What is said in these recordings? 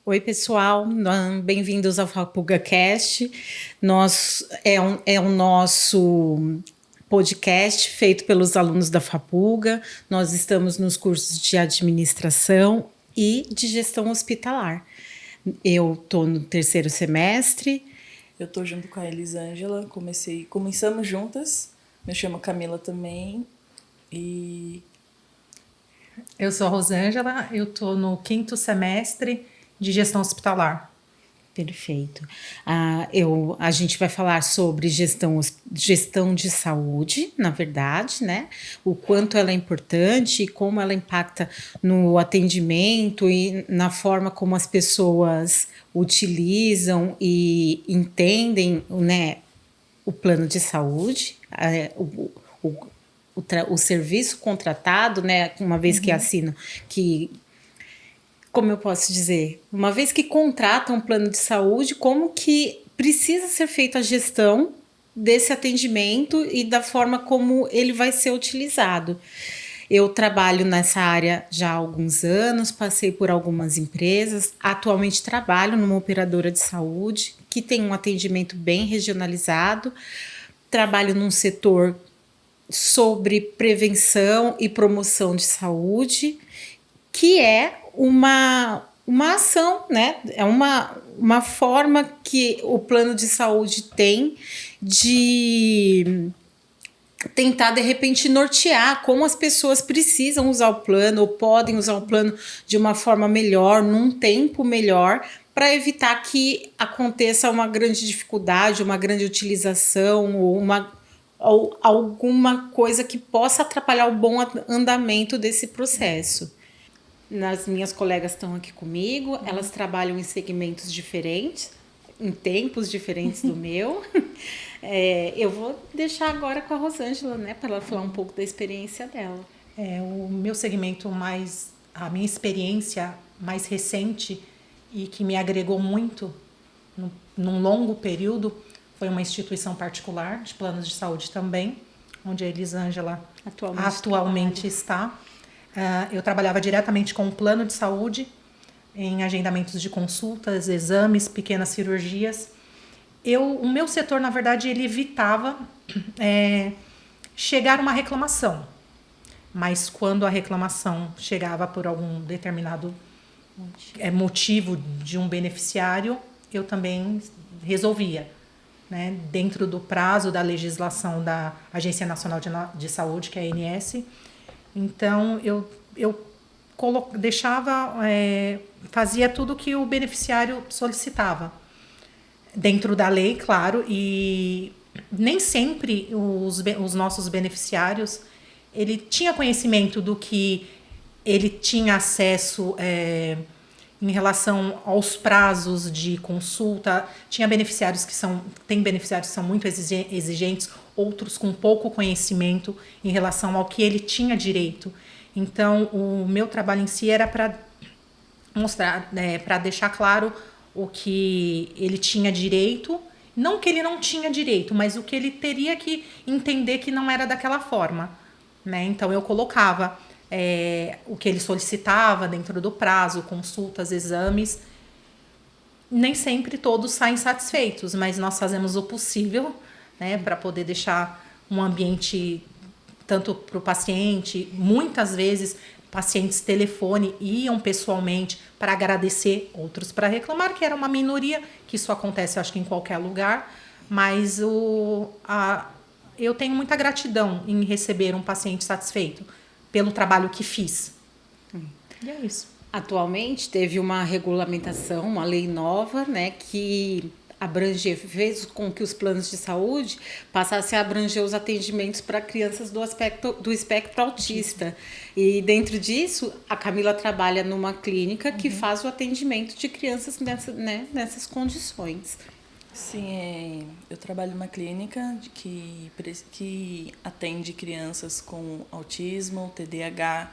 Oi, pessoal, bem-vindos ao Fapuga Cast. É o nosso podcast feito pelos alunos da Fapuga. Nós estamos nos cursos de administração e de gestão hospitalar. Eu estou no terceiro semestre. Eu estou junto com a Elisângela, começamos juntas. Me chamo Camila também. E eu sou a Rosângela, eu estou no 5º semestre de gestão hospitalar. Perfeito. A gente vai falar sobre gestão de saúde, na verdade, né? O quanto ela é importante e como ela impacta no atendimento e na forma como as pessoas utilizam e entendem, né, o plano de saúde, o serviço contratado, né? Uma vez que assinam, como eu posso dizer, uma vez que contratam um plano de saúde, como que precisa ser feita a gestão desse atendimento e da forma como ele vai ser utilizado. Eu trabalho nessa área já há alguns anos, passei por algumas empresas, atualmente trabalho numa operadora de saúde que tem um atendimento bem regionalizado, trabalho num setor sobre prevenção e promoção de saúde, que é uma ação, né? É uma forma que o plano de saúde tem de tentar, de repente, nortear como as pessoas precisam usar o plano ou podem usar o plano de uma forma melhor, num tempo melhor, para evitar que aconteça uma grande dificuldade, uma grande utilização ou alguma coisa que possa atrapalhar o bom andamento desse processo. As minhas colegas estão aqui comigo, elas trabalham em segmentos diferentes, em tempos diferentes do meu. Eu vou deixar agora com a Rosângela, né, para ela falar um pouco da experiência dela. O meu segmento a minha experiência mais recente e que me agregou muito num longo período foi uma instituição particular de planos de saúde também, onde a Elisângela atualmente está. Eu trabalhava diretamente com o plano de saúde, em agendamentos de consultas, exames, pequenas cirurgias. O meu setor, na verdade, ele evitava chegar uma reclamação. Mas quando a reclamação chegava por algum determinado motivo de um beneficiário, eu também resolvia, né? Dentro do prazo da legislação da Agência Nacional de Saúde, que é a ANS. Então, eu fazia tudo que o beneficiário solicitava. Dentro da lei, claro, e nem sempre os nossos beneficiários, ele tinha conhecimento do que ele tinha acesso em relação aos prazos de consulta. Tem beneficiários que são muito exigentes, outros com pouco conhecimento em relação ao que ele tinha direito. Então, o meu trabalho em si era para mostrar, para deixar claro o que ele tinha direito, não que ele não tinha direito, mas o que ele teria que entender que não era daquela forma, né? Então eu colocava o que ele solicitava dentro do prazo, consultas, exames. Nem sempre todos saem satisfeitos, mas nós fazemos o possível, né, para poder deixar um ambiente tanto para o paciente. Muitas vezes pacientes telefone iam pessoalmente para agradecer, outros para reclamar, que era uma minoria, que isso acontece, acho que em qualquer lugar, mas eu tenho muita gratidão em receber um paciente satisfeito pelo trabalho que fiz. E é isso. Atualmente teve uma regulamentação, uma lei nova, né, que fez com que os planos de saúde passassem a abranger os atendimentos para crianças do espectro autista. E dentro disso, a Camila trabalha numa clínica que faz o atendimento de crianças nessas condições. Sim, eu trabalho numa clínica que atende crianças com autismo, TDAH,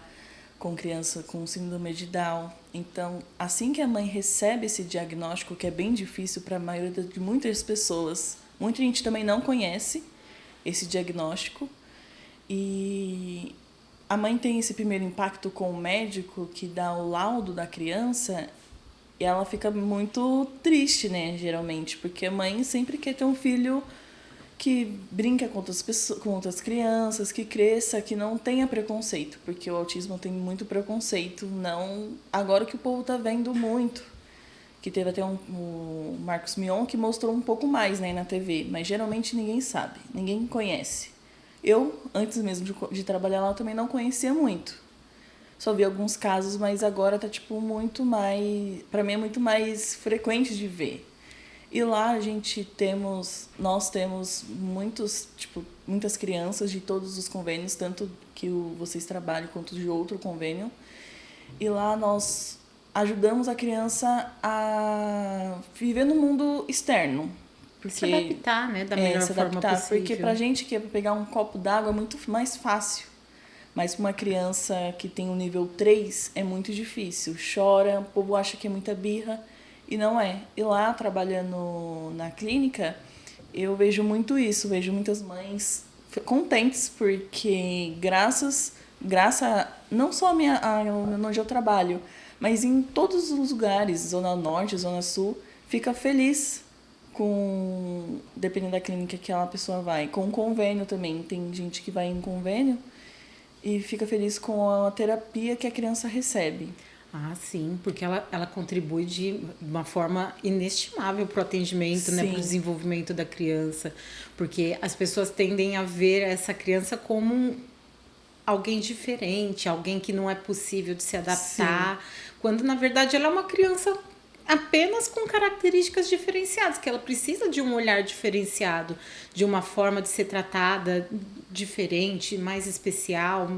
com criança com síndrome de Down. Então, assim que a mãe recebe esse diagnóstico, que é bem difícil para a maioria de muitas pessoas, muita gente também não conhece esse diagnóstico, e a mãe tem esse primeiro impacto com o médico que dá o laudo da criança, E ela fica muito triste, né, geralmente, porque a mãe sempre quer ter um filho que brinca com outras pessoas, com outras crianças, que cresça, que não tenha preconceito, porque o autismo tem muito preconceito, não agora que o povo tá vendo muito, que teve até o Marcos Mion que mostrou um pouco mais, né, na TV, mas geralmente ninguém sabe, ninguém conhece. Eu, antes mesmo de trabalhar lá, eu também não conhecia muito. Só vi alguns casos, mas agora tá tipo muito mais, para mim é muito mais frequente de ver. E lá nós temos muitas crianças de todos os convênios, tanto que vocês trabalham quanto de outro convênio. E lá nós ajudamos a criança a viver no mundo externo. Porque, se adaptar, né, da melhor forma possível. Porque pra gente que é pra pegar um copo d'água é muito mais fácil. Mas para uma criança que tem um nível 3 é muito difícil. Chora, o povo acha que é muita birra. E não é. E lá, trabalhando na clínica, eu vejo muito isso. Vejo muitas mães contentes porque graças não só onde eu trabalho, mas em todos os lugares, Zona Norte, Zona Sul, fica feliz com, dependendo da clínica que aquela pessoa vai. Com convênio também. Tem gente que vai em convênio e fica feliz com a terapia que a criança recebe. Ah, sim, porque ela contribui de uma forma inestimável para o atendimento, né, para o desenvolvimento da criança. Porque as pessoas tendem a ver essa criança como alguém diferente, alguém que não é possível de se adaptar, quando na verdade ela é uma criança apenas com características diferenciadas, que ela precisa de um olhar diferenciado, de uma forma de ser tratada diferente, mais especial.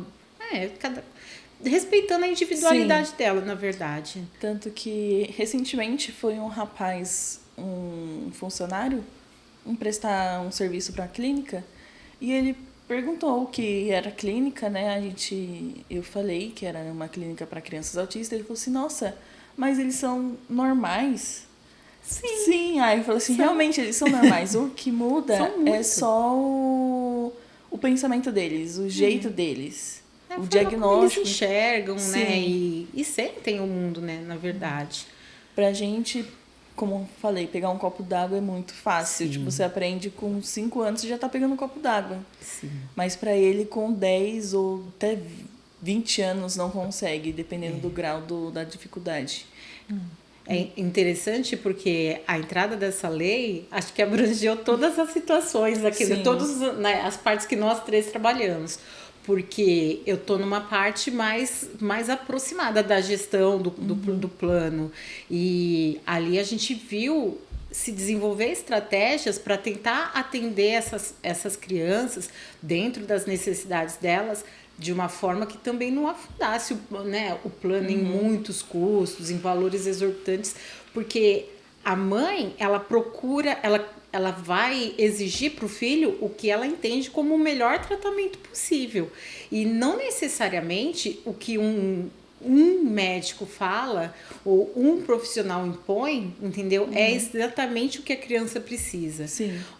Respeitando a individualidade dela, na verdade. Tanto que, recentemente, foi um rapaz, um funcionário, prestar um serviço para a clínica, e ele perguntou o que era clínica, né? Eu falei que era uma clínica para crianças autistas, ele falou assim, nossa, mas eles são normais? Sim. Aí eu falei assim, realmente, eles são normais. O que muda é só o pensamento deles, o jeito deles. O diagnóstico. Eles enxergam, né? E sentem o mundo, né? Na verdade. Pra gente, como eu falei, pegar um copo d'água é muito fácil. Tipo, você aprende com 5 anos, você já tá pegando um copo d'água. Mas pra ele, com 10 ou até 20 anos, não consegue, dependendo do grau da dificuldade. É interessante porque a entrada dessa lei, acho que abrangeu todas as situações aqui, todas, né, as partes que nós três trabalhamos. Porque eu estou numa parte mais aproximada da gestão do plano. E ali a gente viu se desenvolver estratégias para tentar atender essas crianças dentro das necessidades delas de uma forma que também não afundasse o plano em muitos custos, em valores exorbitantes, porque a mãe, ela procura, ela vai exigir para o filho o que ela entende como o melhor tratamento possível. E não necessariamente o que um médico fala ou um profissional impõe, entendeu? É exatamente o que a criança precisa.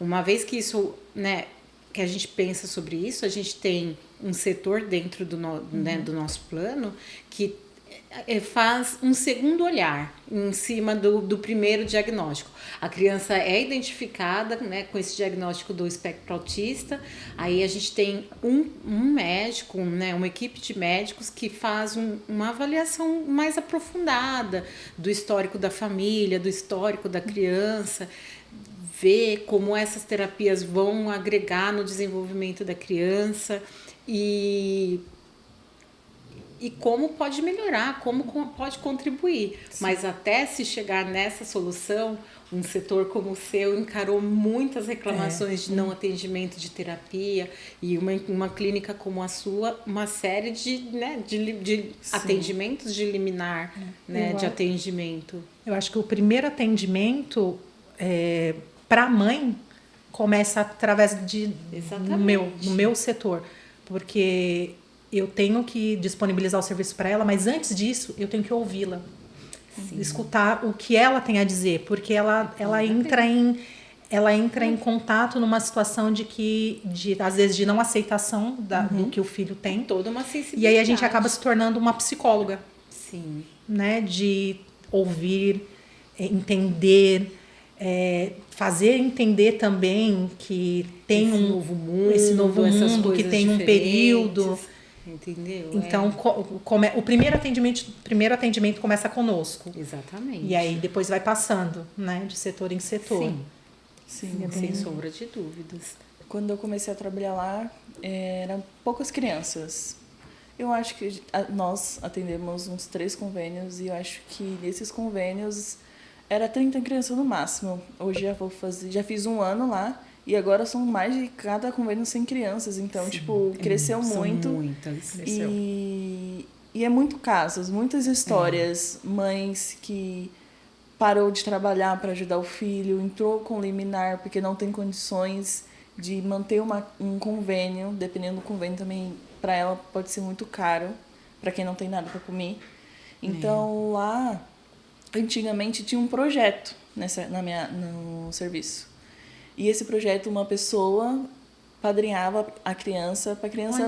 Uma vez que isso, né, que a gente pensa sobre isso, a gente tem um setor dentro do nosso plano que faz um segundo olhar em cima do primeiro diagnóstico. A criança é identificada, né, com esse diagnóstico do espectro autista, aí a gente tem um médico, né, uma equipe de médicos que faz uma avaliação mais aprofundada do histórico da família, do histórico da criança, ver como essas terapias vão agregar no desenvolvimento da criança e como pode melhorar, como pode contribuir. Mas até se chegar nessa solução, um setor como o seu encarou muitas reclamações de não atendimento de terapia e uma clínica como a sua, uma série de atendimentos de liminar, de atendimento. Eu acho que o primeiro atendimento para a mãe começa através no meu setor, porque eu tenho que disponibilizar o serviço para ela, mas antes disso eu tenho que ouvi-la, escutar o que ela tem a dizer, porque ela entra em contato numa situação às vezes de não aceitação do que o filho tem. Toda uma sensibilidade. E aí a gente acaba se tornando uma psicóloga. Sim. Né, ouvir, entender, fazer entender também que tem esse novo mundo, essas coisas que tem um período. Entendeu? Então, o primeiro atendimento começa conosco. Exatamente. E aí depois vai passando, né, de setor em setor. Sim, sem sombra de dúvidas. Quando eu comecei a trabalhar lá, eram poucas crianças. Eu acho que nós atendemos uns 3 convênios e eu acho que nesses convênios era 30 crianças no máximo. Hoje já fiz 1 ano lá e agora são mais de cada convênio 100 crianças. Então, cresceu muito. São muitas. E é muito casos, muitas histórias. Mães que parou de trabalhar para ajudar o filho, entrou com liminar porque não tem condições de manter um convênio. Dependendo do convênio também, para ela pode ser muito caro, para quem não tem nada para comer. Então, lá, antigamente, tinha um projeto no serviço. E esse projeto, uma pessoa padrinhava a criança, para a criança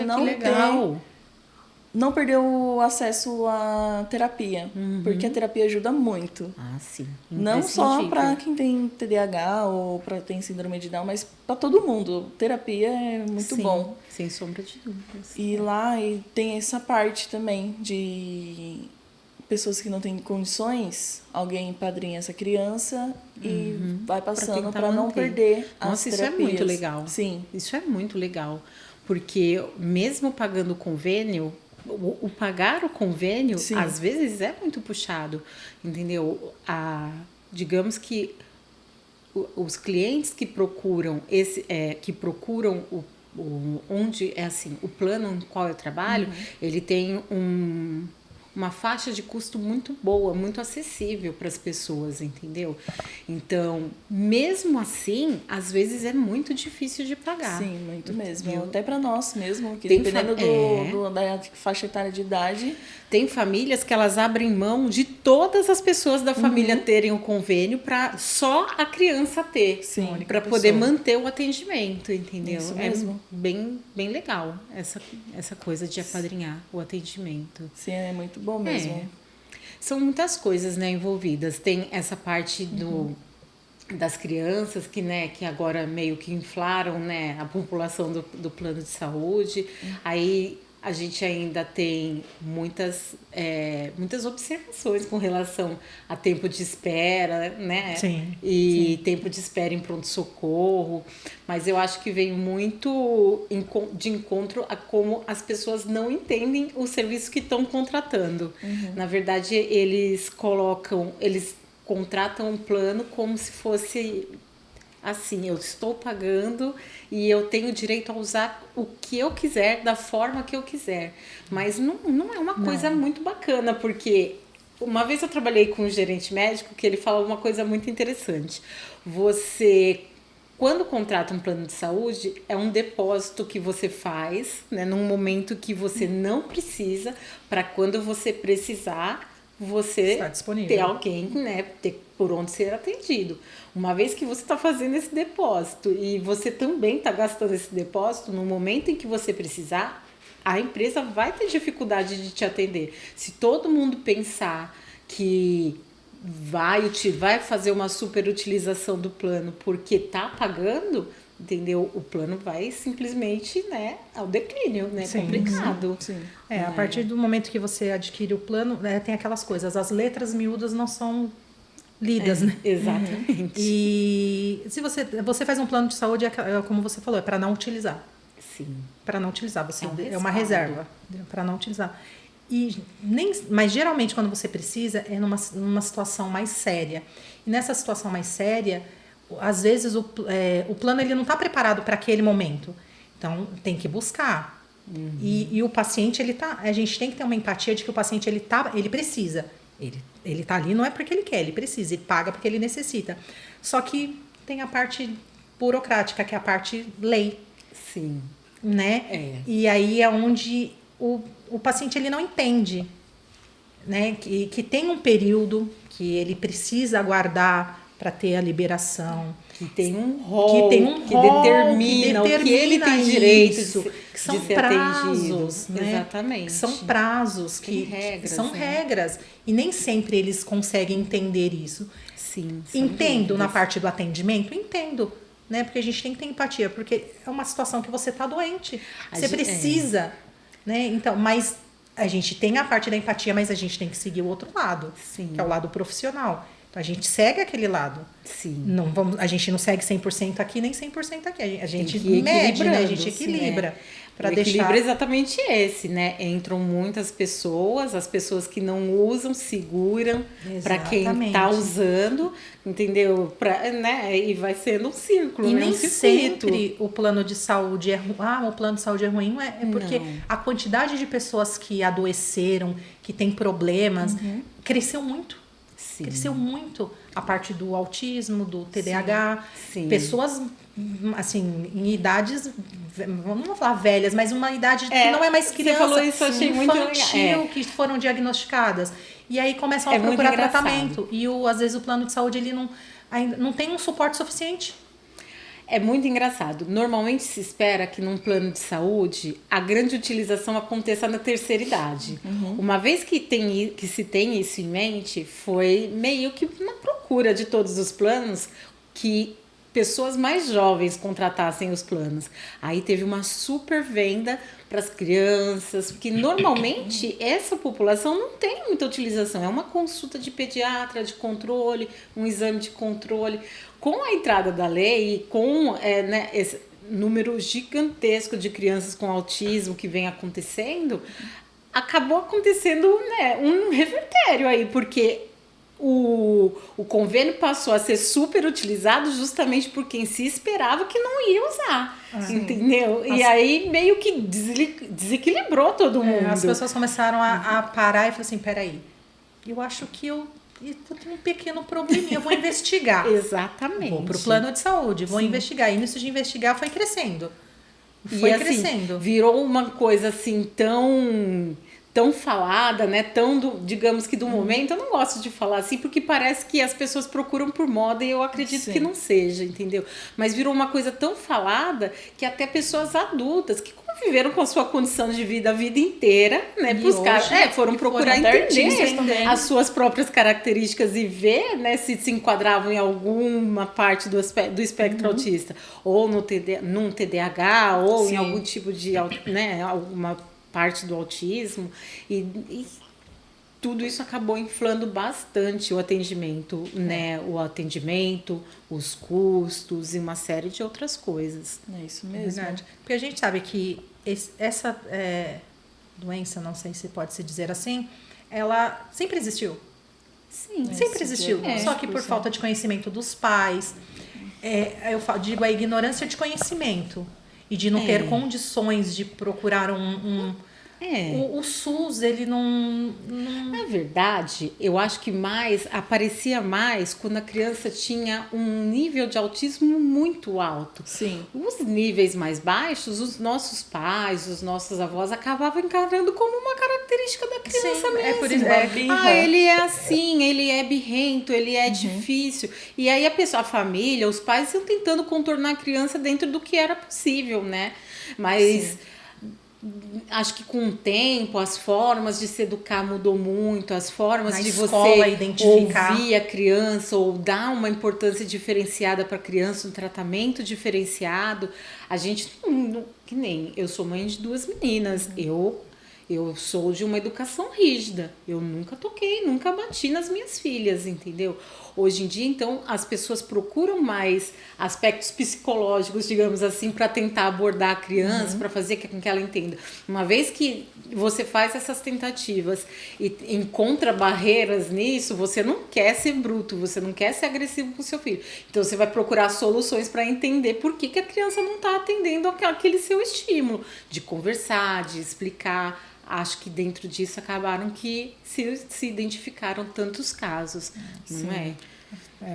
não perder o acesso à terapia, porque a terapia ajuda muito. Sim. Não só para quem tem TDAH ou para quem tem síndrome de Down, mas para todo mundo. Terapia é muito bom. Sem sombra de dúvidas. E lá tem essa parte também de pessoas que não têm condições, alguém padrinha essa criança e vai passando para não perder as terapias. Isso é muito legal. Sim. Isso é muito legal, porque mesmo pagando o convênio, o pagar o convênio, às vezes é muito puxado, entendeu? Digamos que os clientes que procuram onde é assim, o plano no qual eu trabalho, ele tem uma faixa de custo muito boa, muito acessível para as pessoas, entendeu? Então, mesmo assim, às vezes é muito difícil de pagar. Sim, muito mesmo. Até para nós mesmo, que dependendo da faixa etária de idade. Tem famílias que elas abrem mão de todas as pessoas da família terem o convênio para só a criança ter. Sim, para poder manter o atendimento, entendeu? Isso mesmo. Bem legal essa coisa de apadrinhar o atendimento. Sim, é muito bom mesmo. São muitas coisas, né, envolvidas. Tem essa parte das crianças que agora meio que inflaram, né, a população do plano de saúde. Aí a gente ainda tem muitas observações com relação a tempo de espera, né? Sim. Tempo de espera em pronto-socorro. Mas eu acho que vem muito de encontro a como as pessoas não entendem o serviço que estão contratando. Na verdade, eles contratam um plano como se fosse assim, eu estou pagando e eu tenho direito a usar o que eu quiser, da forma que eu quiser. Mas não é uma coisa muito bacana, porque uma vez eu trabalhei com um gerente médico que ele falou uma coisa muito interessante. Você, quando contrata um plano de saúde, é um depósito que você faz, né, num momento que você não precisa, para quando você precisar, você ter alguém, né, ter por onde ser atendido. Uma vez que você está fazendo esse depósito e você também está gastando esse depósito, no momento em que você precisar, a empresa vai ter dificuldade de te atender. Se todo mundo pensar que vai fazer uma superutilização do plano porque está pagando, entendeu? O plano vai simplesmente, né, ao declínio, né? Complicado. Sim. A partir do momento que você adquire o plano, tem aquelas coisas, as letras miúdas não são lidas, né? Exatamente. E se você faz um plano de saúde, como você falou, é para não utilizar. Sim. Para não utilizar, é uma reserva para não utilizar. Mas geralmente quando você precisa é numa situação mais séria. E nessa situação mais séria, às vezes o plano ele não está preparado para aquele momento. Então tem que buscar. E o paciente a gente tem que ter uma empatia de que o paciente ele precisa. Ele tá ali não é porque ele quer, ele precisa, ele paga porque ele necessita. Só que tem a parte burocrática, que é a parte lei. Sim. Né? E aí é onde o paciente ele não entende, né? Que tem um período que ele precisa aguardar para ter a liberação. Que tem um rol, que determina o que ele tem direito isso, que são de ser prazos, atendido. né? Exatamente. Que são prazos, regras, são né? regras. E nem sempre eles conseguem entender isso. Sim. Entendo na parte do atendimento? Entendo. Né? Porque a gente tem que ter empatia, porque é uma situação que você está doente. Você precisa. Né? Então, mas a gente tem a parte da empatia, mas a gente tem que seguir o outro lado, Sim. que é o lado profissional. Então a gente segue aquele lado. Sim. A gente não segue 100% aqui nem 100% aqui. A gente Tem que mede, né? A gente equilibra. O equilíbrio é exatamente esse, né? Entram muitas pessoas, as pessoas que não usam seguram para quem está usando, entendeu? Né? E vai sendo um círculo, e né? nem um sempre o plano de saúde é ruim. O plano de saúde é ruim, não é? É porque a quantidade de pessoas que adoeceram, que têm problemas, cresceu muito. Sim. Cresceu muito a parte do autismo, do TDAH. Sim. Pessoas, assim, em idades, não vou falar velhas, mas uma idade que não é mais criança. Você falou isso, eu achei muito legal. Que foram diagnosticadas. E aí começam a procurar tratamento. E às vezes o plano de saúde ele não tem um suporte suficiente. É muito engraçado. Normalmente se espera que num plano de saúde a grande utilização aconteça na terceira idade. Uma vez que se tem isso em mente, foi meio que uma procura de todos os planos que pessoas mais jovens contratassem os planos. Aí teve uma super venda para as crianças, porque normalmente essa população não tem muita utilização. É uma consulta de pediatra, de controle, um exame de controle. Com a entrada da lei e com esse número gigantesco de crianças com autismo que vem acontecendo, acabou acontecendo um revertério aí, porque o convênio passou a ser super utilizado justamente por quem se esperava que não ia usar, entendeu? E aí meio que desequilibrou todo mundo. As pessoas começaram a parar e falaram assim, peraí, eu acho que eu tenho um pequeno probleminha, eu vou investigar. Exatamente. Vou pro plano de saúde, vou investigar. E nisso de investigar foi crescendo. Foi crescendo. Virou uma coisa assim tão falada, né? Digamos que do momento, eu não gosto de falar assim, porque parece que as pessoas procuram por moda e eu acredito que não seja, entendeu? Mas virou uma coisa tão falada que até pessoas adultas que conviveram com a sua condição de vida a vida inteira, né? Foram procurar entender as suas próprias características e ver, né, se enquadravam em alguma parte do espectro autista, ou num TDAH, ou em algum tipo de, né, alguma parte do autismo, e tudo isso acabou inflando bastante o atendimento, né? O atendimento, os custos e uma série de outras coisas. É isso mesmo. Verdade. Porque a gente sabe que essa doença, não sei se pode se dizer assim, ela sempre existiu. Sim, sempre existiu. Só que por falta de conhecimento dos pais, digo a ignorância de conhecimento. E de não ter condições de procurar o SUS, ele não... Na verdade, eu acho que aparecia mais quando a criança tinha um nível de autismo muito alto. Sim. Os níveis mais baixos, os nossos pais, os nossos avós acabavam encarando como uma característica da criança mesmo. É por isso, ele é assim, ele é birrento, ele é difícil. E aí a família, os pais iam tentando contornar a criança dentro do que era possível, né? Mas... acho que com o tempo as formas de se educar mudou muito, as formas de você ouvir a criança ou dar uma importância diferenciada para a criança, um tratamento diferenciado. A gente que nem eu sou mãe de 2 meninas, eu sou de uma educação rígida, eu nunca toquei, nunca bati nas minhas filhas, entendeu? Hoje em dia, então, as pessoas procuram mais aspectos psicológicos, digamos assim, para tentar abordar a criança, para fazer com que ela entenda. Uma vez que você faz essas tentativas e encontra barreiras nisso, você não quer ser bruto, você não quer ser agressivo com o seu filho. Então, você vai procurar soluções para entender por que a criança não está atendendo aquele seu estímulo, de conversar, de explicar. Acho que dentro disso acabaram que se identificaram tantos casos, não é?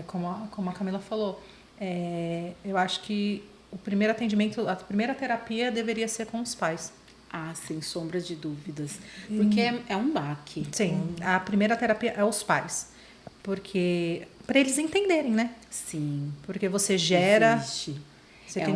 Como a Camila falou, eu acho que o primeiro atendimento, a primeira terapia deveria ser com os pais. Sem sombra de dúvidas, porque é um baque. Sim, a primeira terapia é os pais. Porque para eles entenderem, né? Sim. Porque você gera, Existe. você tem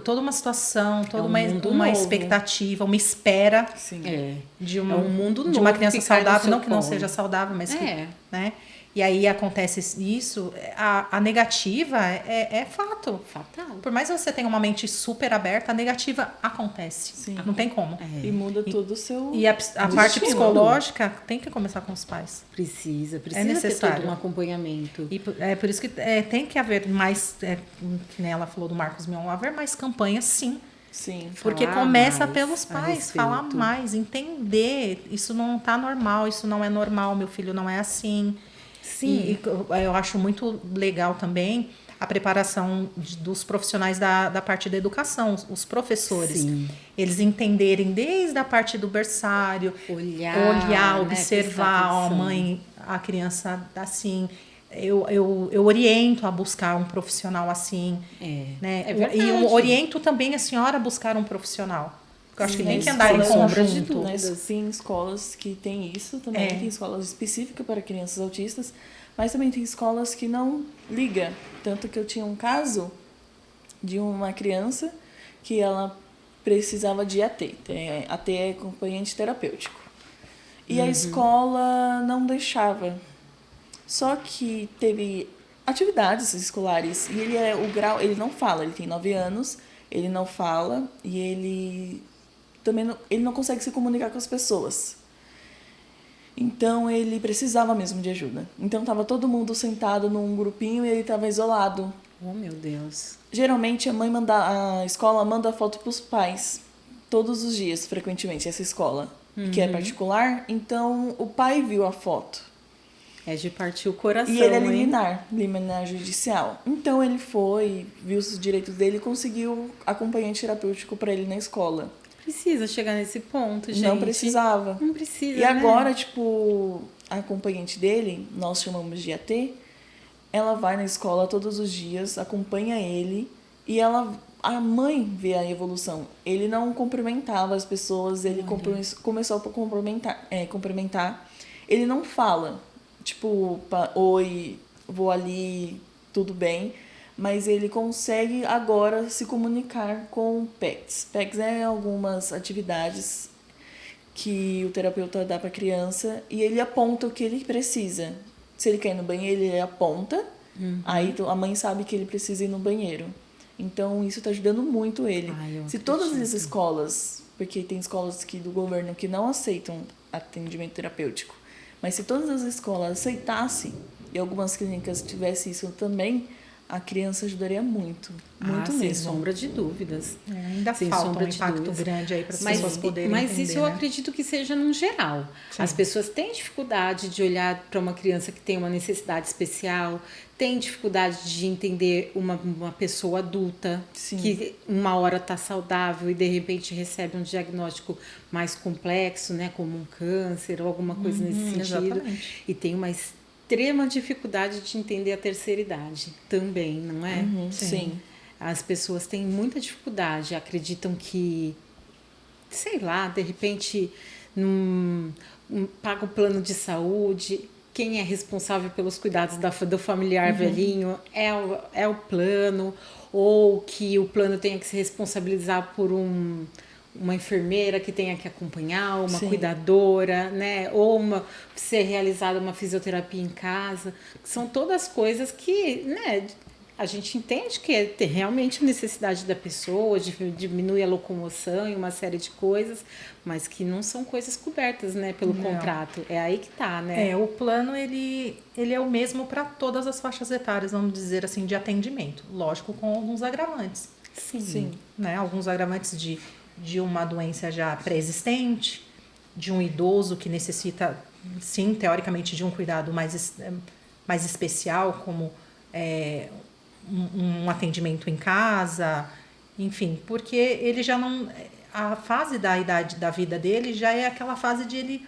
toda uma situação, toda mundo uma novo. expectativa, uma espera Sim. de É um mundo de uma novo criança que cai no saudável, seu não que não colo. seja saudável, mas que, É. né? E aí acontece isso, a negativa é fato. Fatal. Por mais que você tenha uma mente super aberta, a negativa acontece. Sim. Não tem como. E muda todo o seu... E a parte destino. psicológica tem que começar com os pais. Precisa ter necessário. todo um acompanhamento. E é por isso que tem que haver mais, que nem ela falou do Marcos Mion, haver mais campanhas, sim. Sim. Porque Falar começa mais pelos a pais, respeito. falar mais, entender. Isso não tá normal, isso não é normal, meu filho não é assim. Sim. E eu acho muito legal também a preparação dos profissionais da parte da educação, os professores. Sim. Eles entenderem desde a parte do berçário, Olhar, né, observar prestar a atenção. mãe, a criança assim. Eu oriento a buscar um profissional assim. Né? É verdade. E eu oriento também a senhora a buscar um profissional. Porque eu acho que Sim, tem que sem andar em sombra de conjunto. dúvidas. Tem escolas que tem isso também, tem escolas específicas para crianças autistas, mas também tem escolas que não liga. Tanto que eu tinha um caso de uma criança que ela precisava de AT. AT é acompanhante terapêutico. E a escola não deixava. Só que teve atividades escolares e ele não fala, ele tem 9 anos, ele não fala e ele também ele não consegue se comunicar com as pessoas. Então ele precisava mesmo de ajuda. Então estava todo mundo sentado num grupinho e ele estava isolado. Oh, meu Deus. Geralmente a escola manda foto para os pais todos os dias, frequentemente, essa escola, que é particular. Então o pai viu a foto. É de partir o coração, E ele é hein? liminar judicial. Então ele foi, viu os direitos dele e conseguiu acompanhante terapêutico para ele na escola. Precisa chegar nesse ponto, gente. Não precisava. Não precisa, E agora, tipo, a acompanhante dele, nós chamamos de AT, ela vai na escola todos os dias, acompanha ele e a mãe vê a evolução. Ele não cumprimentava as pessoas, ele começou a cumprimentar. Ele não fala, tipo, oi, vou ali, tudo bem. Mas ele consegue agora se comunicar com PECs. PECs é algumas atividades que o terapeuta dá para a criança e ele aponta o que ele precisa. Se ele quer ir no banheiro, ele aponta, aí a mãe sabe que ele precisa ir no banheiro. Então, isso está ajudando muito ele. Se todas as escolas, porque tem escolas do governo que não aceitam atendimento terapêutico, mas se todas as escolas aceitassem e algumas clínicas tivessem isso também, a criança ajudaria muito. Muito mesmo. Sem sombra de dúvidas. Ainda Sem falta sombra um de impacto dúvidas. grande aí para as pessoas poderem Mas entender, isso eu né? acredito que seja num geral. As pessoas têm dificuldade de olhar para uma criança que tem uma necessidade especial, têm dificuldade de entender uma pessoa adulta que uma hora está saudável e de repente recebe um diagnóstico mais complexo, né, como um câncer ou alguma coisa nesse sentido. Exatamente. E tem uma extrema dificuldade de entender a terceira idade também, não é? Sim. As pessoas têm muita dificuldade, acreditam que, sei lá, de repente paga o plano de saúde, quem é responsável pelos cuidados do familiar velhinho é o plano, ou que o plano tenha que se responsabilizar por uma enfermeira que tenha que acompanhar, uma cuidadora, né? Ou ser realizada uma fisioterapia em casa. São todas coisas que, né, a gente entende que é realmente necessidade da pessoa, diminui a locomoção e uma série de coisas, mas que não são coisas cobertas, né, pelo contrato. É aí que tá, né? O plano ele é o mesmo para todas as faixas etárias, vamos dizer assim, de atendimento. Lógico, com alguns agravantes. Sim. Né? Alguns agravantes de uma doença já pré-existente, de um idoso que necessita, sim, teoricamente, de um cuidado mais especial, como um atendimento em casa, enfim, porque ele já não... A fase da idade da vida dele já é aquela fase de ele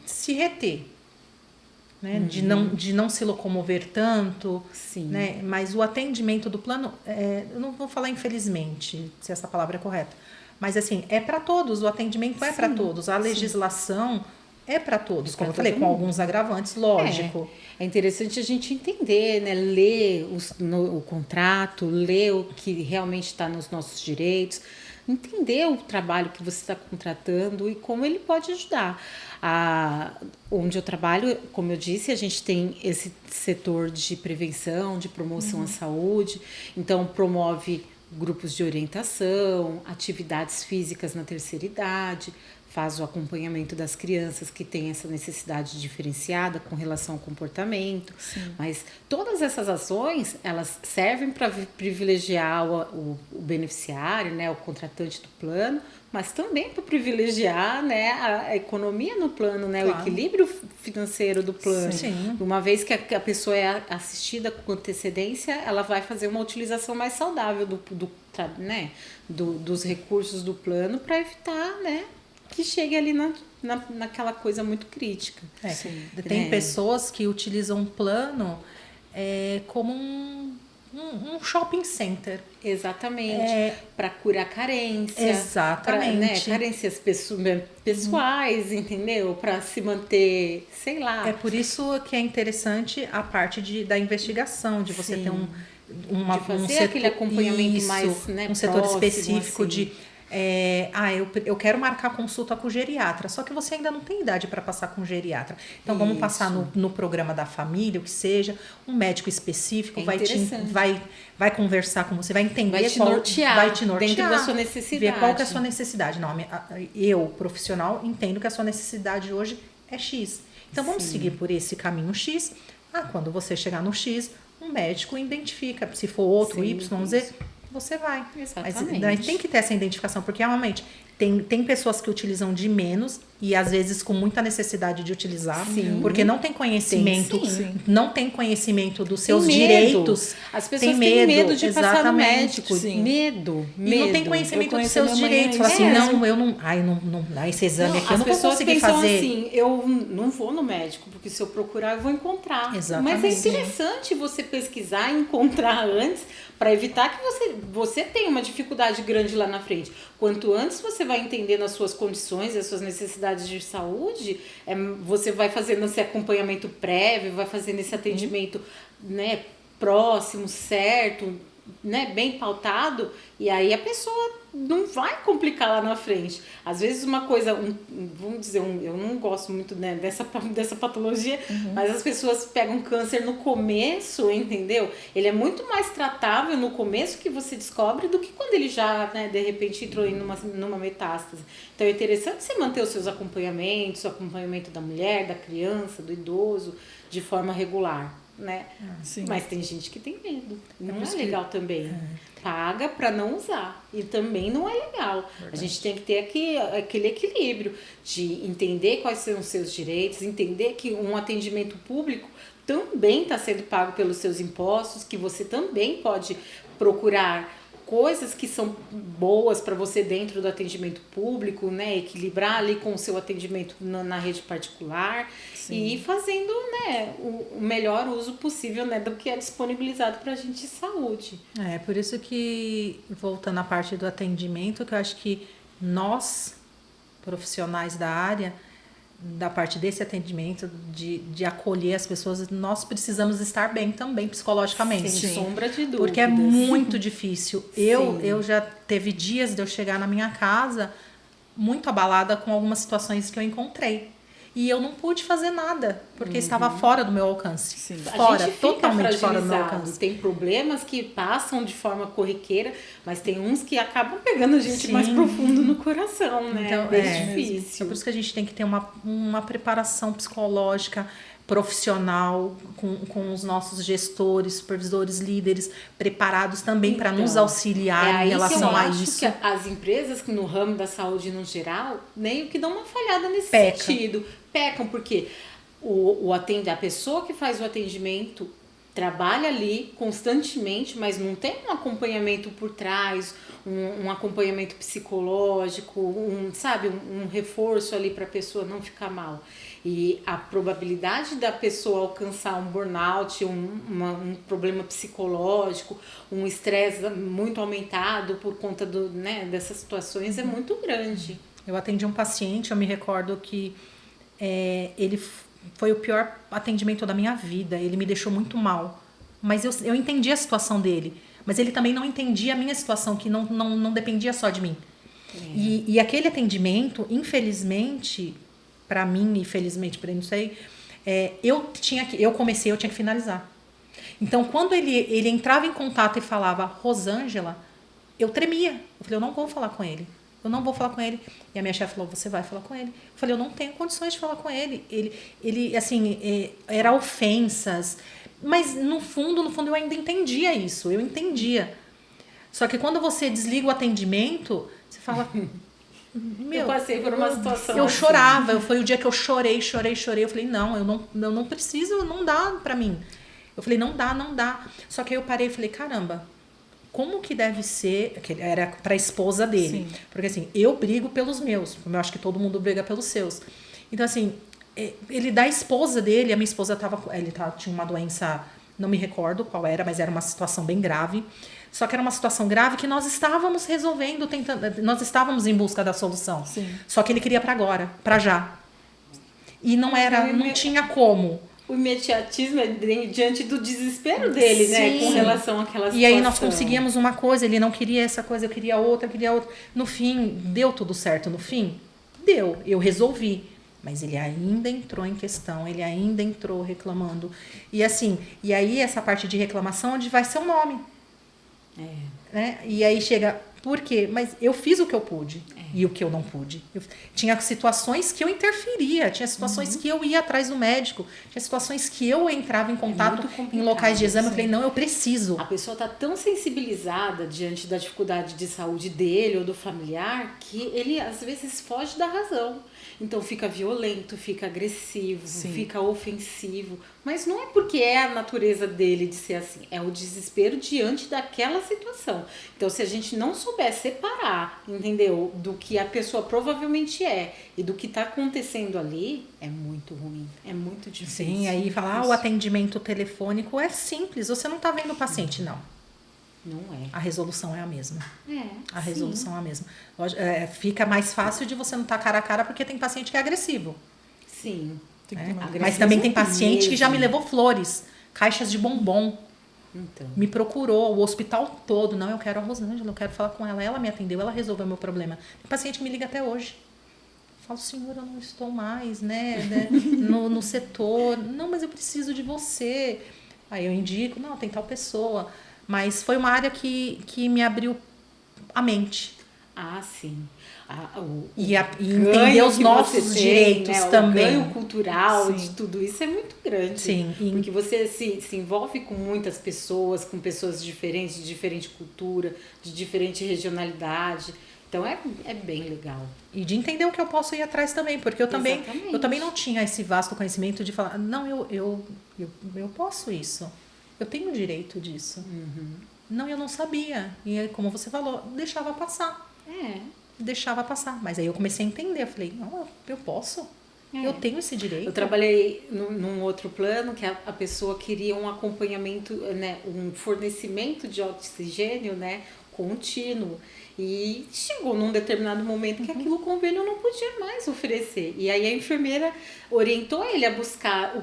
se reter, né? De não se locomover tanto, né? Mas o atendimento do plano, eu não vou falar infelizmente, se essa palavra é correta, mas assim, é para todos, o atendimento é para todos. A legislação É para todos, como eu pra falei, todo com mundo. alguns agravantes, lógico. É interessante a gente entender, né? Ler o contrato, ler o que realmente está nos nossos direitos, entender o trabalho que você está contratando e como ele pode ajudar. Onde eu trabalho, como eu disse, a gente tem esse setor de prevenção, de promoção à saúde, então promove grupos de orientação, atividades físicas na terceira idade, faz o acompanhamento das crianças que têm essa necessidade diferenciada com relação ao comportamento. Sim. Mas todas essas ações, elas servem para privilegiar o beneficiário, né, o contratante do plano, mas também para privilegiar, né, a economia no plano, né, Claro. o equilíbrio financeiro do plano. Sim. Uma vez que a pessoa é assistida com antecedência, ela vai fazer uma utilização mais saudável dos recursos do plano para evitar, né, que chegue ali naquela coisa muito crítica. Tem pessoas que utilizam um plano como um shopping center. Exatamente. Para curar carência. Exatamente. Carências pessoais, entendeu? Para se manter, sei lá. É por isso que é interessante a parte da investigação, de você ter de fazer aquele acompanhamento mais, né, um setor próximo, específico assim. de eu quero marcar consulta com o geriatra, só que você ainda não tem idade para passar com o geriatra. Então vamos passar no programa da família, o que seja, um médico específico vai conversar com você, vai entender vai te nortear dentro da sua necessidade. Ver qual que é a sua necessidade. Não, eu, profissional, entendo que a sua necessidade hoje é X. Então vamos seguir por esse caminho X. Quando você chegar no X, um médico identifica. Se for outro Y, Z, você vai. Exatamente. Mas tem que ter essa identificação, porque realmente tem pessoas que utilizam de menos e às vezes com muita necessidade de utilizar, porque não tem conhecimento, não tem conhecimento dos seus direitos. As pessoas têm medo de passar no médico. Sim. Medo. E não tem conhecimento dos seus direitos. Fala assim, esse exame aqui eu não vou conseguir fazer. Assim, eu não vou no médico, porque se eu procurar eu vou encontrar. Exatamente. Mas é interessante você pesquisar e encontrar antes, para evitar que você tenha uma dificuldade grande lá na frente. Quanto antes você vai entendendo as suas condições e as suas necessidades de saúde, você vai fazendo esse acompanhamento prévio, vai fazendo esse atendimento, né, próximo, certo, né, bem pautado, e aí a pessoa não vai complicar lá na frente. Às vezes uma coisa, vamos dizer, eu não gosto muito, né, dessa patologia, mas as pessoas pegam câncer no começo, entendeu? Ele é muito mais tratável no começo que você descobre do que quando ele já, né, de repente entrou em numa metástase. Então é interessante você manter os seus acompanhamentos, o acompanhamento da mulher, da criança, do idoso, de forma regular, né? Mas tem gente que tem medo. Não é legal também. Paga para não usar. E também não é legal. Verdade. A gente tem que ter aquele equilíbrio de entender quais são os seus direitos, entender que um atendimento público também está sendo pago pelos seus impostos, que você também pode procurar coisas que são boas para você dentro do atendimento público, né? Equilibrar ali com o seu atendimento na rede particular. Sim. E fazendo, né, o melhor uso possível, né, do que é disponibilizado para a gente de saúde. Por isso que, voltando à parte do atendimento, que eu acho que nós, profissionais da área, da parte desse atendimento, de acolher as pessoas, nós precisamos estar bem também psicologicamente. Sem sombra de dúvida. Porque é muito difícil. Eu já teve dias de eu chegar na minha casa muito abalada com algumas situações que eu encontrei. E eu não pude fazer nada, porque estava fora do meu alcance. Sim. Fora, totalmente fora do meu alcance. Tem problemas que passam de forma corriqueira, mas tem uns que acabam pegando a gente mais profundo no coração, né? Então, é difícil. É por isso que a gente tem que ter uma preparação psicológica profissional com os nossos gestores, supervisores, líderes preparados também para nos auxiliar em relação a isso. Que as empresas que no ramo da saúde no geral meio que dão uma falhada nesse sentido. Pecam porque a pessoa que faz o atendimento trabalha ali constantemente, mas não tem um acompanhamento por trás, um acompanhamento psicológico, um reforço ali para a pessoa não ficar mal. E a probabilidade da pessoa alcançar um burnout, um problema psicológico, um estresse muito aumentado por conta dessas situações é muito grande. Eu atendi um paciente, eu me recordo que foi o pior atendimento da minha vida. Ele me deixou muito mal. Mas eu entendi a situação dele. Mas ele também não entendia a minha situação, que não dependia só de mim. E aquele atendimento, infelizmente, para mim, infelizmente para ele, não sei, eu tinha que finalizar. Então, quando ele entrava em contato e falava Rosângela, eu tremia. Eu falei, eu não vou falar com ele. Eu não vou falar com ele. E a minha chefe falou, você vai falar com ele. Eu falei, eu não tenho condições de falar com ele. Ele assim, era ofensas. Mas, no fundo, eu ainda entendia isso. Eu entendia. Só que quando você desliga o atendimento, você fala... Eu passei por uma situação Eu assim. chorava. Foi o dia que eu chorei. Eu falei, eu não preciso, não dá pra mim. Eu falei, não dá. Só que aí eu parei e falei, caramba, como que deve ser... Que era pra esposa dele. Sim. Porque assim, eu brigo pelos meus. Como eu acho que todo mundo briga pelos seus. Então assim, ele da esposa dele, a minha esposa tinha uma doença, não me recordo qual era, mas era uma situação bem grave. Só que era uma situação grave que nós estávamos resolvendo, nós estávamos em busca da solução. Sim. Só que ele queria para agora, para já. E não tinha como. O imediatismo é diante do desespero dele, sim, né? Com relação àquela situação. E aí nós conseguíamos uma coisa, ele não queria essa coisa, eu queria outra. No fim, deu tudo certo. No fim, deu. Eu resolvi. Mas ele ainda entrou em questão, ele ainda entrou reclamando. E assim, e aí essa parte de reclamação onde vai ser o nome. Né? E aí chega, por quê? Mas eu fiz o que eu pude e o que eu não pude. Tinha situações que eu interferia, tinha situações que eu ia atrás do médico, tinha situações que eu entrava em contato em locais de exame. Eu falei, não, eu preciso. A pessoa está tão sensibilizada diante da dificuldade de saúde dele ou do familiar que ele às vezes foge da razão. Então fica violento, fica agressivo, sim, fica ofensivo. Mas não é porque é a natureza dele de ser assim. É o desespero diante daquela situação. Então se a gente não souber separar, entendeu? Do que a pessoa provavelmente é e do que está acontecendo ali, é muito ruim. É muito difícil. Sim, aí falar, o atendimento telefônico é simples. Você não está vendo o paciente, não. Não é. A resolução é a mesma. A resolução sim, é a mesma. Fica mais fácil de você não estar cara a cara porque tem paciente que é agressivo. Sim. Mas também tem paciente que já me levou flores, caixas de bombom. Então. Me procurou o hospital todo. Não, eu quero a Rosângela, eu quero falar com ela. Ela me atendeu, ela resolveu meu problema. Tem paciente que me liga até hoje. Eu falo, senhor, eu não estou mais, né no setor. Não, mas eu preciso de você. Aí eu indico, não, tem tal pessoa. Mas foi uma área que me abriu a mente. Ah, sim. E entender os nossos direitos, né? também. O ganho cultural, sim, de tudo isso é muito grande. Sim. Porque você se envolve com muitas pessoas, com pessoas diferentes, de diferente cultura, de diferente regionalidade. Então é bem legal. E de entender o que eu posso ir atrás também, porque eu também não tinha esse vasto conhecimento de falar, não, eu posso isso. Eu tenho direito disso. Não, eu não sabia. E aí, como você falou, deixava passar. Deixava passar. Mas aí eu comecei a entender. Eu falei, não, eu posso. Eu tenho esse direito. Eu trabalhei num outro plano que a pessoa queria um acompanhamento, né, um fornecimento de oxigênio, né, contínuo. E chegou num determinado momento que aquilo o convênio não podia mais oferecer. E aí a enfermeira orientou ele a buscar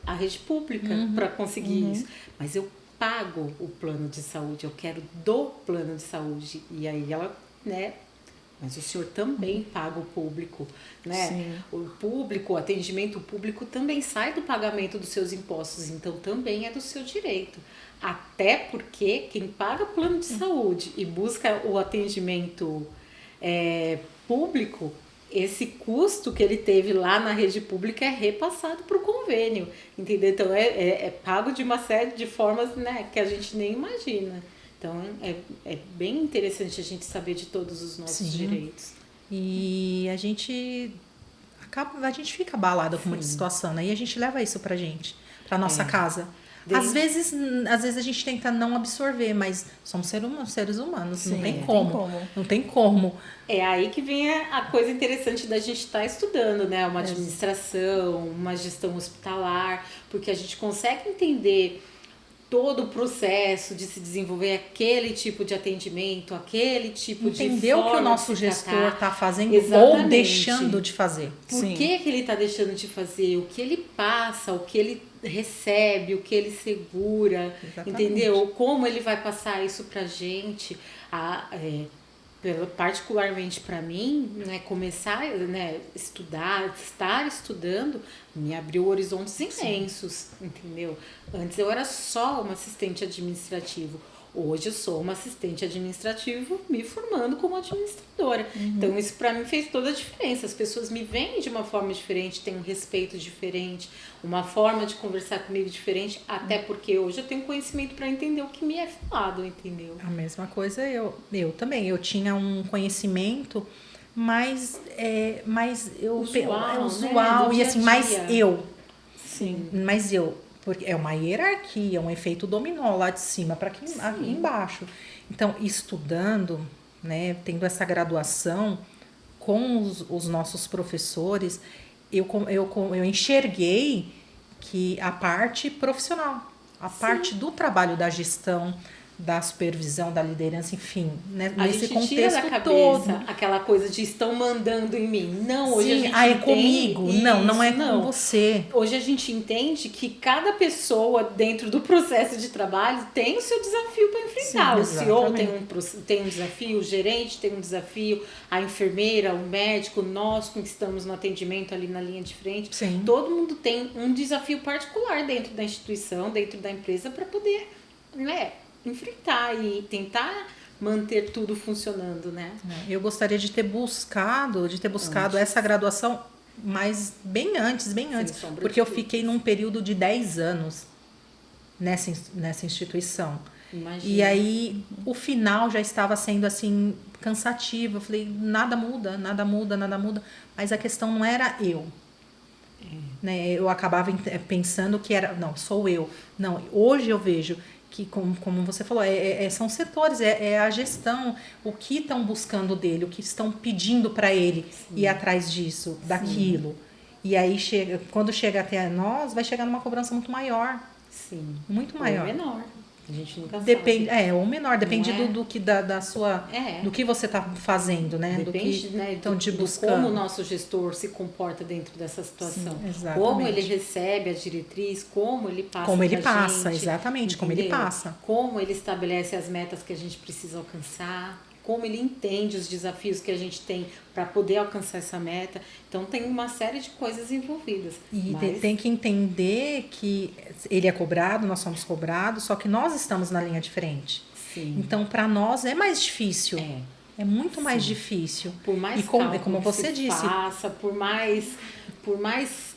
a rede pública para conseguir isso. Mas eu pago o plano de saúde, eu quero do plano de saúde. E aí ela, né... Mas o senhor também paga o público, né? Sim. O público, o atendimento público também sai do pagamento dos seus impostos, então também é do seu direito. Até porque quem paga o plano de saúde e busca o atendimento público, esse custo que ele teve lá na rede pública é repassado para o convênio, entendeu? Então é pago de uma série de formas, né, que a gente nem imagina. Então, é bem interessante a gente saber de todos os nossos direitos. E a gente fica abalada com uma situação, né? E a gente leva isso pra nossa casa. Às vezes a gente tenta não absorver, mas somos seres humanos, não tem como. Não tem como. É aí que vem a coisa interessante da gente estar estudando, né? Uma administração, uma gestão hospitalar, porque a gente consegue entender todo o processo de se desenvolver aquele tipo de atendimento, aquele tipo de Entender o que o forma nosso de se gestor tratar. está fazendo Exatamente. ou deixando de fazer. Por Sim. que ele está deixando de fazer? O que ele passa, o que ele recebe, o que ele segura, Exatamente. entendeu? Como ele vai passar isso pra gente? Particularmente para mim, né, começar, né, estar estudando, me abriu horizontes imensos, entendeu? Antes eu era só uma assistente administrativo. Hoje eu sou uma assistente administrativo me formando como administradora. Então isso para mim fez toda a diferença. As pessoas me veem de uma forma diferente, têm um respeito diferente, uma forma de conversar comigo diferente, até porque hoje eu tenho conhecimento para entender o que me é falado, entendeu? A mesma coisa eu também. Eu tinha um conhecimento mais usual né? Do e dia a assim, mais dia. eu. Sim. Mas porque é uma hierarquia, um efeito dominó lá de cima para aqui embaixo. Então, estudando, né, tendo essa graduação com os nossos professores, eu enxerguei que a parte profissional, a parte do trabalho da gestão, da supervisão, da liderança, enfim, né, A nesse gente tira da contexto cabeça todo. aquela coisa de estão mandando em mim. Não, hoje a Sim, gente é entende comigo. Não é não. com você. Hoje a gente entende que cada pessoa dentro do processo de trabalho tem o seu desafio para enfrentar. Sim, o CEO exatamente. tem um desafio, o gerente tem um desafio, a enfermeira, o médico, nós que estamos no atendimento ali na linha de frente. Sim. Todo mundo tem um desafio particular dentro da instituição, dentro da empresa, para poder, né, enfrentar e tentar manter tudo funcionando, né? Eu gostaria de ter buscado essa graduação, mas bem antes, sombra porque de eu dúvidas. fiquei num período de 10 anos nessa instituição. Imagina. E aí o final já estava sendo assim cansativo. Eu falei, nada muda, mas a questão não era eu. Né? Eu acabava pensando que era, não, sou eu. Não, hoje eu vejo que, como você falou, são setores, é a gestão, o que estão buscando dele, o que estão pedindo para ele ir atrás disso, daquilo. E aí, quando chega até nós, vai chegar numa cobrança muito maior. Sim. Muito maior. Ou menor. A gente nunca Depende, sabe. ou menor, depende Não é? do que da sua, do que você está fazendo, né? Depende, do que né, estão te do buscando. como o nosso gestor se comporta dentro dessa situação. Sim, exatamente. Como ele recebe a diretriz, como ele passa Como ele pra passa, gente, exatamente, como ele entendeu? passa. Como ele estabelece as metas que a gente precisa alcançar, como ele entende os desafios que a gente tem para poder alcançar essa meta. Então tem uma série de coisas envolvidas. E Mas tem que entender que ele é cobrado, nós somos cobrados, só que nós estamos na linha de frente. sim, Então, para nós é mais difícil. É muito mais Sim. difícil. por mais E como cálculo que você se disse, faça, por mais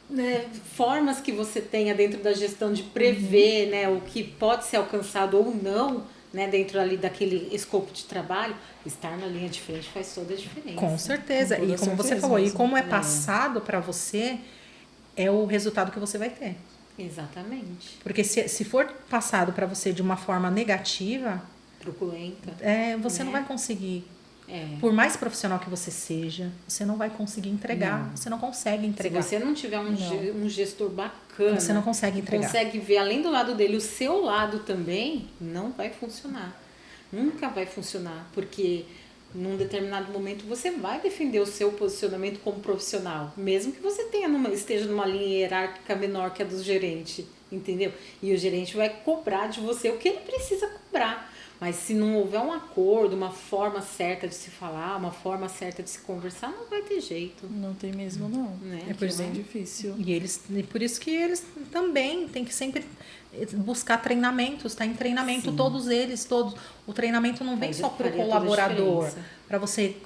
né, formas que você tenha dentro da gestão de prever, Uhum. né, o que pode ser alcançado ou não, né, dentro ali daquele escopo de trabalho, estar na linha de frente faz toda a diferença. com certeza. Com E toda como você certeza falou, e mesmo. como é passado para você, é o resultado que você vai ter. Exatamente. Porque se for passado para você de uma forma negativa, Truculenta. você não Né? vai conseguir. É. Por mais profissional que você seja, você não vai conseguir entregar. Não. Você não consegue entregar. Se você não tiver um gestor bacana, Você não consegue entregar. consegue ver além do lado dele o seu lado também, não vai funcionar. Nunca vai funcionar, porque num determinado momento você vai defender o seu posicionamento como profissional, mesmo que você esteja numa linha hierárquica menor que a do gerente, entendeu? E o gerente vai cobrar de você o que ele precisa cobrar. Mas se não houver um acordo, uma forma certa de se falar, uma forma certa de se conversar, não vai ter jeito. Não tem mesmo, não. Né? É bem difícil. E por isso que eles também têm que sempre buscar treinamentos, tá? Em treinamento, Sim. todos. O treinamento não vem só para o faria toda a colaborador, diferença. para você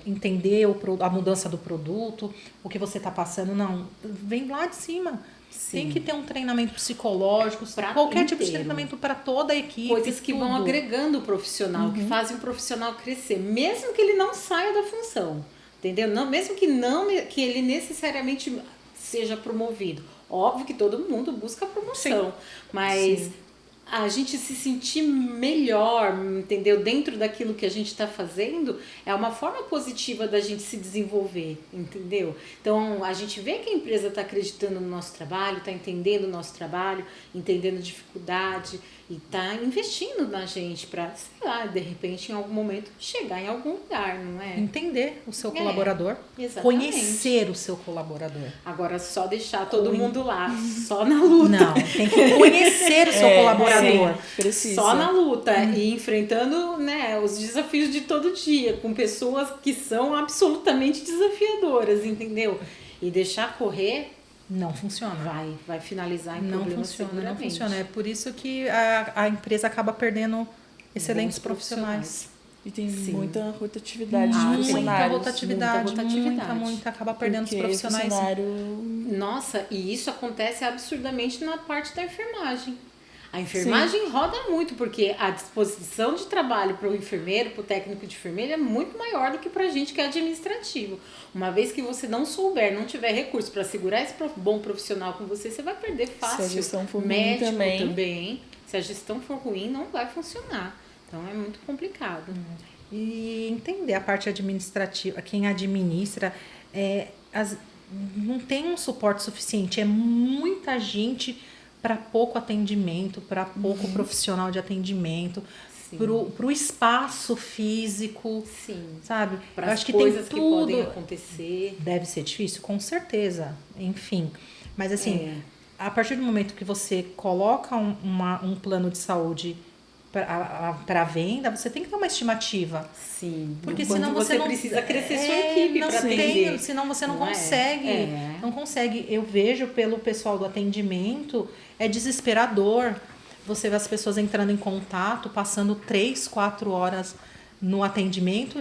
entender a mudança do produto, o que você está passando, não. Vem lá de cima. Sim. Tem que ter um treinamento psicológico, Pra qualquer tipo de inteiro. treinamento para toda a equipe. Coisas que vão tudo. agregando o profissional, que fazem o profissional crescer, mesmo que ele não saia da função, entendeu? Não, mesmo que ele necessariamente seja promovido. Óbvio que todo mundo busca promoção, mas Sim. a gente se sentir melhor, entendeu? Dentro daquilo que a gente está fazendo, é uma forma positiva da gente se desenvolver, entendeu? Então, a gente vê que a empresa está acreditando no nosso trabalho, está entendendo o nosso trabalho, entendendo a dificuldade e está investindo na gente para, sei lá, de repente, em algum momento, chegar em algum lugar, não é? Entender o seu colaborador, exatamente. Conhecer o seu colaborador. Agora, só deixar todo mundo lá, só na luta. Não, tem que conhecer o seu colaborador. Precisa. Só na luta e enfrentando, né, os desafios de todo dia, com pessoas que são absolutamente desafiadoras, entendeu? E deixar correr não funciona. Vai finalizar em não problemas funciona, não funciona. É por isso que a empresa acaba perdendo excelentes profissionais. E tem muita rotatividade de Muita funcionários. rotatividade, muita, acaba perdendo os profissionais. Nossa, e isso acontece absurdamente na parte da enfermagem. A enfermagem roda muito, porque a disposição de trabalho para o enfermeiro, para o técnico de enfermeira, é muito maior do que para a gente que é administrativo. Uma vez que você não souber, não tiver recurso para segurar esse bom profissional com você, você vai perder fácil. Se a gestão for médico ruim também. Se a gestão for ruim, não vai funcionar. Então é muito complicado. E entender a parte administrativa, quem administra, não tem um suporte suficiente, é muita gente para pouco atendimento, para pouco profissional de atendimento, para o espaço físico, sabe? Para as coisas que podem acontecer. Deve ser difícil, com certeza, enfim. Mas assim, a partir do momento que você coloca um plano de saúde para venda, você tem que ter uma estimativa. Sim. Porque senão você não precisa crescer sua equipe para atender. Senão você não consegue. Não consegue. Eu vejo pelo pessoal do atendimento, é desesperador. Você vê as pessoas entrando em contato, passando 3, 4 horas no atendimento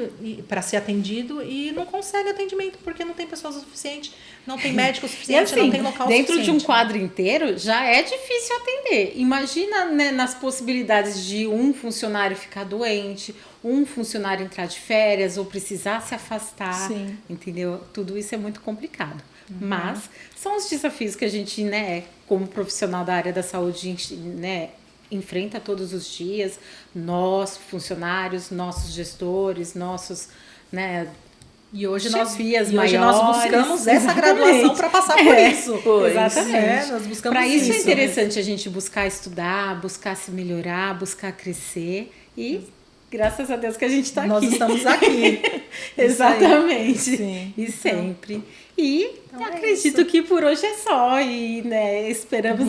para ser atendido e não consegue atendimento porque não tem pessoa suficiente, não tem médico suficiente, não tem local dentro suficiente. Dentro de um quadro inteiro já é difícil atender. Imagina, né, nas possibilidades de um funcionário ficar doente, um funcionário entrar de férias ou precisar se afastar, entendeu? Tudo isso é muito complicado. Mas são os desafios que a gente, né, como profissional da área da saúde, né, enfrenta todos os dias, nós, funcionários, nossos gestores, nossos, né, e hoje nós buscamos essa graduação para passar por isso. Exatamente. Nós buscamos para isso é interessante a gente buscar estudar, buscar se melhorar, buscar crescer e graças a Deus que a gente está aqui. Nós estamos aqui. Exatamente. E sempre. E então acredito que por hoje é só. E, né, esperamos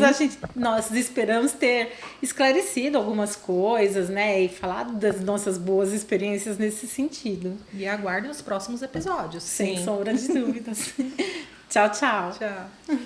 nós esperamos ter esclarecido algumas coisas, né? E falado das nossas boas experiências nesse sentido. E aguardem os próximos episódios. Sem sombra de dúvidas. Tchau, tchau. Tchau.